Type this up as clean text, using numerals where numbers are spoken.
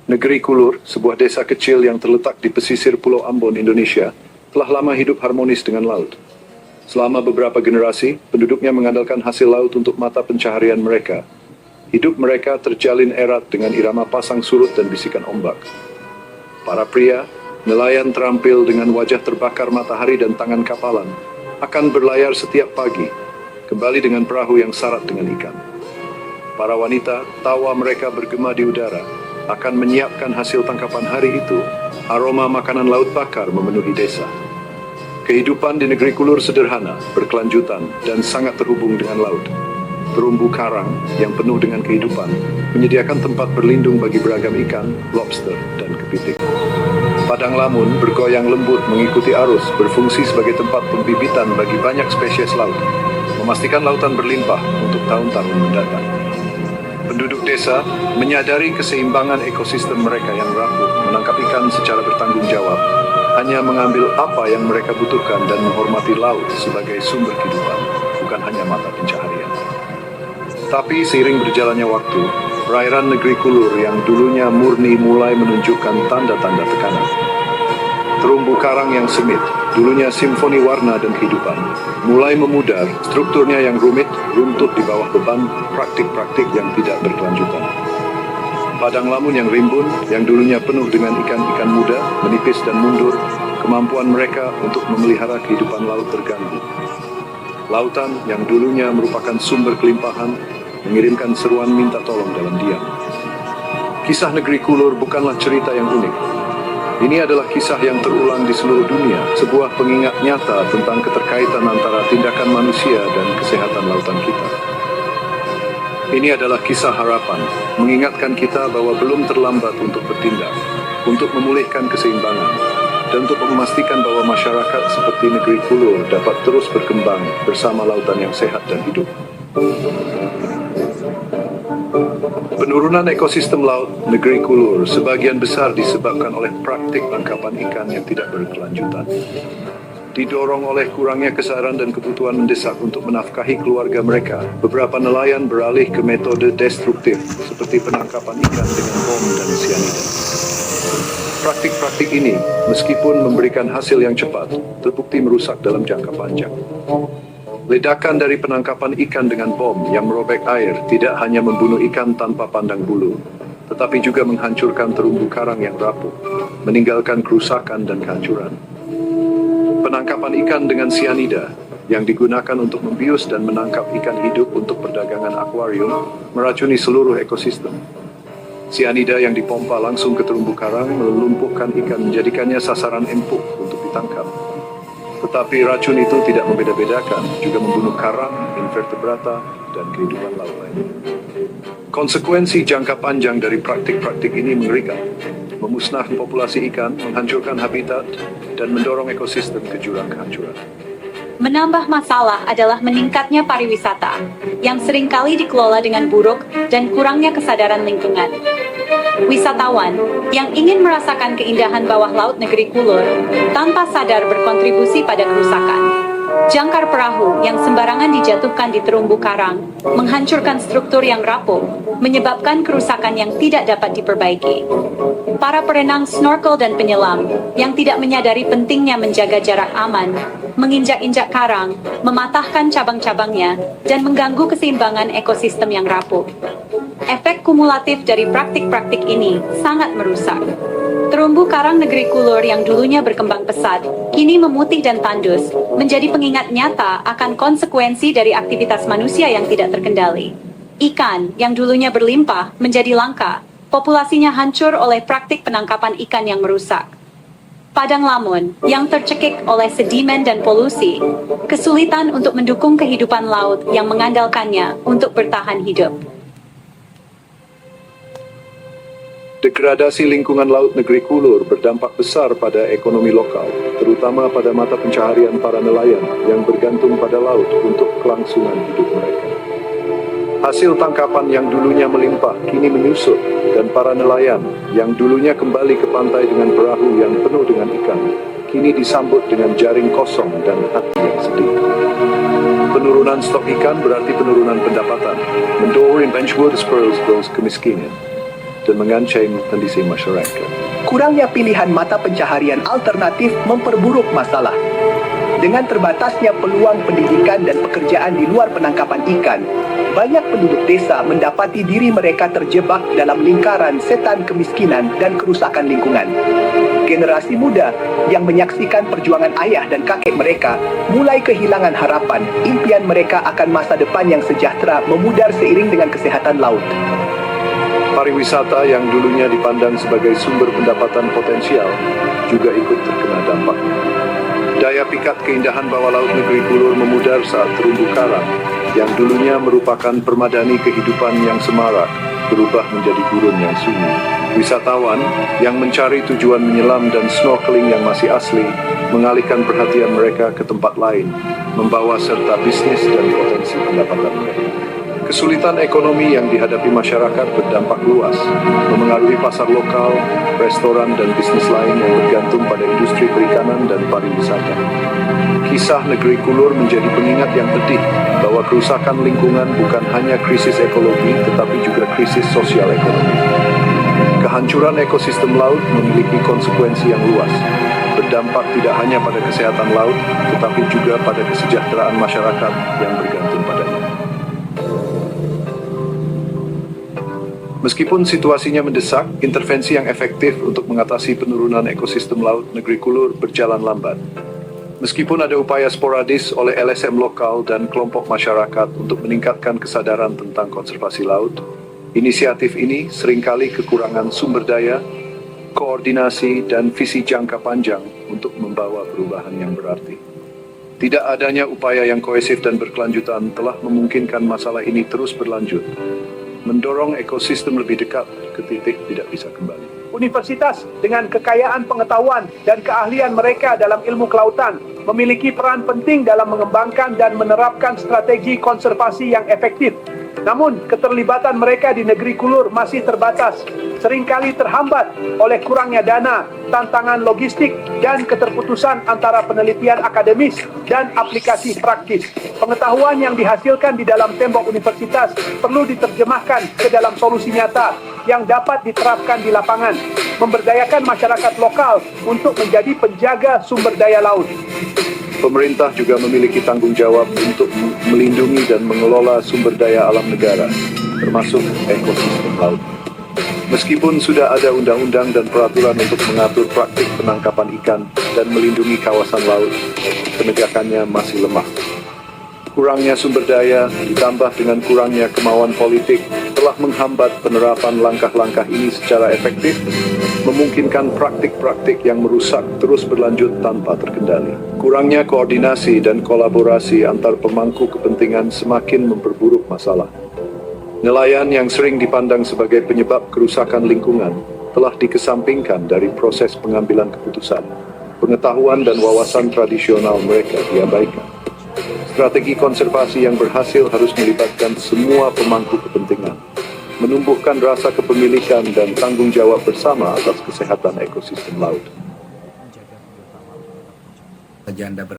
Negeri Kulur, sebuah desa kecil yang terletak di pesisir Pulau Ambon, Indonesia, telah lama hidup harmonis dengan laut. Selama beberapa generasi, penduduknya mengandalkan hasil laut untuk mata pencaharian mereka. Hidup mereka terjalin erat dengan irama pasang surut dan bisikan ombak. Para pria, nelayan terampil dengan wajah terbakar matahari dan tangan kapalan, akan berlayar setiap pagi, kembali dengan perahu yang syarat dengan ikan. Para wanita, tawa mereka bergema di udara, akan menyiapkan hasil tangkapan hari itu. Aroma makanan laut bakar memenuhi desa. Kehidupan di negeri Kulur sederhana, berkelanjutan, dan sangat terhubung dengan laut. Terumbu karang yang penuh dengan kehidupan menyediakan tempat berlindung bagi beragam ikan, lobster, dan kepiting. Padang lamun bergoyang lembut mengikuti arus, berfungsi sebagai tempat pembibitan bagi banyak spesies laut, memastikan lautan berlimpah untuk tahun-tahun mendatang. Penduduk desa menyadari keseimbangan ekosistem mereka yang rapuh, menangkap ikan secara bertanggung jawab, hanya mengambil apa yang mereka butuhkan dan menghormati laut sebagai sumber kehidupan, bukan hanya mata pencaharian. Tapi seiring berjalannya waktu, perairan negeri Kulur yang dulunya murni mulai menunjukkan tanda-tanda tekanan. Terumbu karang yang semit, dulunya simfoni warna dan kehidupan, mulai memudar, strukturnya yang rumit, runtuh di bawah beban praktik-praktik yang tidak berkelanjutan. Padang lamun yang rimbun, yang dulunya penuh dengan ikan-ikan muda, menipis dan mundur, kemampuan mereka untuk memelihara kehidupan laut terganggu. Lautan yang dulunya merupakan sumber kelimpahan, mengirimkan seruan minta tolong dalam diam. Kisah negeri Kulur bukanlah cerita yang unik. Ini adalah kisah yang terulang di seluruh dunia, sebuah pengingat nyata tentang keterkaitan antara tindakan manusia dan kesehatan lautan kita. Ini adalah kisah harapan, mengingatkan kita bahwa belum terlambat untuk bertindak, untuk memulihkan keseimbangan, dan untuk memastikan bahwa masyarakat seperti negeri Kulur dapat terus berkembang bersama lautan yang sehat dan hidup. Penurunan ekosistem laut negeri Kulur sebagian besar disebabkan oleh praktik tangkapan ikan yang tidak berkelanjutan. Didorong oleh kurangnya kesadaran dan kebutuhan mendesak untuk menafkahi keluarga mereka, beberapa nelayan beralih ke metode destruktif seperti penangkapan ikan dengan bom dan sianida. Praktik-praktik ini, meskipun memberikan hasil yang cepat, terbukti merusak dalam jangka panjang. Ledakan dari penangkapan ikan dengan bom yang merobek air tidak hanya membunuh ikan tanpa pandang bulu, tetapi juga menghancurkan terumbu karang yang rapuh, meninggalkan kerusakan dan kehancuran. Penangkapan ikan dengan sianida yang digunakan untuk membius dan menangkap ikan hidup untuk perdagangan akuarium meracuni seluruh ekosistem. Sianida yang dipompa langsung ke terumbu karang melumpuhkan ikan, menjadikannya sasaran empuk untuk ditangkap. Tetapi racun itu tidak membeda-bedakan, juga membunuh karang, invertebrata, dan kehidupan laut lainnya. Konsekuensi jangka panjang dari praktik-praktik ini mengerikan, memusnahkan populasi ikan, menghancurkan habitat, dan mendorong ekosistem ke jurang kehancuran. Menambah masalah adalah meningkatnya pariwisata, yang seringkali dikelola dengan buruk dan kurangnya kesadaran lingkungan. Wisatawan yang ingin merasakan keindahan bawah laut negeri Kulur tanpa sadar berkontribusi pada kerusakan. Jangkar perahu yang sembarangan dijatuhkan di terumbu karang menghancurkan struktur yang rapuh, menyebabkan kerusakan yang tidak dapat diperbaiki. Para perenang snorkel dan penyelam yang tidak menyadari pentingnya menjaga jarak aman, menginjak-injak karang, mematahkan cabang-cabangnya, dan mengganggu keseimbangan ekosistem yang rapuh. Efek kumulatif dari praktik-praktik ini sangat merusak. Terumbu karang negeri Kulur yang dulunya berkembang pesat, kini memutih dan tandus, menjadi pengingat nyata akan konsekuensi dari aktivitas manusia yang tidak terkendali. Ikan yang dulunya berlimpah menjadi langka, populasinya hancur oleh praktik penangkapan ikan yang merusak. Padang lamun yang tercekik oleh sedimen dan polusi, kesulitan untuk mendukung kehidupan laut yang mengandalkannya untuk bertahan hidup. Degradasi lingkungan laut negeri Kulur berdampak besar pada ekonomi lokal, terutama pada mata pencaharian para nelayan yang bergantung pada laut untuk kelangsungan hidup mereka. Hasil tangkapan yang dulunya melimpah kini menyusut, dan para nelayan yang dulunya kembali ke pantai dengan perahu yang penuh dengan ikan, kini disambut dengan jaring kosong dan hati yang sedih. Penurunan stok ikan berarti penurunan pendapatan, mendorong benchwood spurs kemiskinan. dan mengancam kondisi masyarakat. Kurangnya pilihan mata pencaharian alternatif memperburuk masalah. Dengan terbatasnya peluang pendidikan dan pekerjaan di luar penangkapan ikan, banyak penduduk desa mendapati diri mereka terjebak dalam lingkaran setan kemiskinan dan kerusakan lingkungan. Generasi muda yang menyaksikan perjuangan ayah dan kakek mereka mulai kehilangan harapan, impian mereka akan masa depan yang sejahtera memudar seiring dengan kesehatan laut. Pariwisata yang dulunya dipandang sebagai sumber pendapatan potensial juga ikut terkena dampaknya. Daya pikat keindahan bawah laut negeri Kulur memudar saat terumbu karang yang dulunya merupakan permadani kehidupan yang semarak berubah menjadi gurun yang sunyi. Wisatawan yang mencari tujuan menyelam dan snorkeling yang masih asli mengalihkan perhatian mereka ke tempat lain, membawa serta bisnis dan potensi pendapatan mereka. Kesulitan ekonomi yang dihadapi masyarakat berdampak luas, memengaruhi pasar lokal, restoran, dan bisnis lain yang bergantung pada industri perikanan dan pariwisata. Kisah negeri Kulur menjadi pengingat yang pedih bahwa kerusakan lingkungan bukan hanya krisis ekologi, tetapi juga krisis sosial ekonomi. Kehancuran ekosistem laut memiliki konsekuensi yang luas, berdampak tidak hanya pada kesehatan laut, tetapi juga pada kesejahteraan masyarakat yang bergantung padanya. Meskipun situasinya mendesak, intervensi yang efektif untuk mengatasi penurunan ekosistem laut negeri Kulur berjalan lambat. Meskipun ada upaya sporadis oleh LSM lokal dan kelompok masyarakat untuk meningkatkan kesadaran tentang konservasi laut, inisiatif ini seringkali kekurangan sumber daya, koordinasi, dan visi jangka panjang untuk membawa perubahan yang berarti. Tidak adanya upaya yang kohesif dan berkelanjutan telah memungkinkan masalah ini terus berlanjut, mendorong ekosistem lebih dekat ke titik tidak bisa kembali. Universitas dengan kekayaan pengetahuan dan keahlian mereka dalam ilmu kelautan memiliki peran penting dalam mengembangkan dan menerapkan strategi konservasi yang efektif. Namun, keterlibatan mereka di negeri Kulur masih terbatas, seringkali terhambat oleh kurangnya dana, tantangan logistik, dan keterputusan antara penelitian akademis dan aplikasi praktis. Pengetahuan yang dihasilkan di dalam tembok universitas perlu diterjemahkan ke dalam solusi nyata yang dapat diterapkan di lapangan, memberdayakan masyarakat lokal untuk menjadi penjaga sumber daya laut. Pemerintah juga memiliki tanggung jawab untuk melindungi dan mengelola sumber daya alam negara, termasuk ekosistem laut. Meskipun sudah ada undang-undang dan peraturan untuk mengatur praktik penangkapan ikan dan melindungi kawasan laut, penegakannya masih lemah. Kurangnya sumber daya ditambah dengan kurangnya kemauan politik telah menghambat penerapan langkah-langkah ini secara efektif, memungkinkan praktik-praktik yang merusak terus berlanjut tanpa terkendali. Kurangnya koordinasi dan kolaborasi antar pemangku kepentingan semakin memperburuk masalah. Nelayan yang sering dipandang sebagai penyebab kerusakan lingkungan telah dikesampingkan dari proses pengambilan keputusan. Pengetahuan dan wawasan tradisional mereka diabaikan. Strategi konservasi yang berhasil harus melibatkan semua pemangku kepentingan, menumbuhkan rasa kepemilikan dan tanggung jawab bersama atas kesehatan ekosistem laut.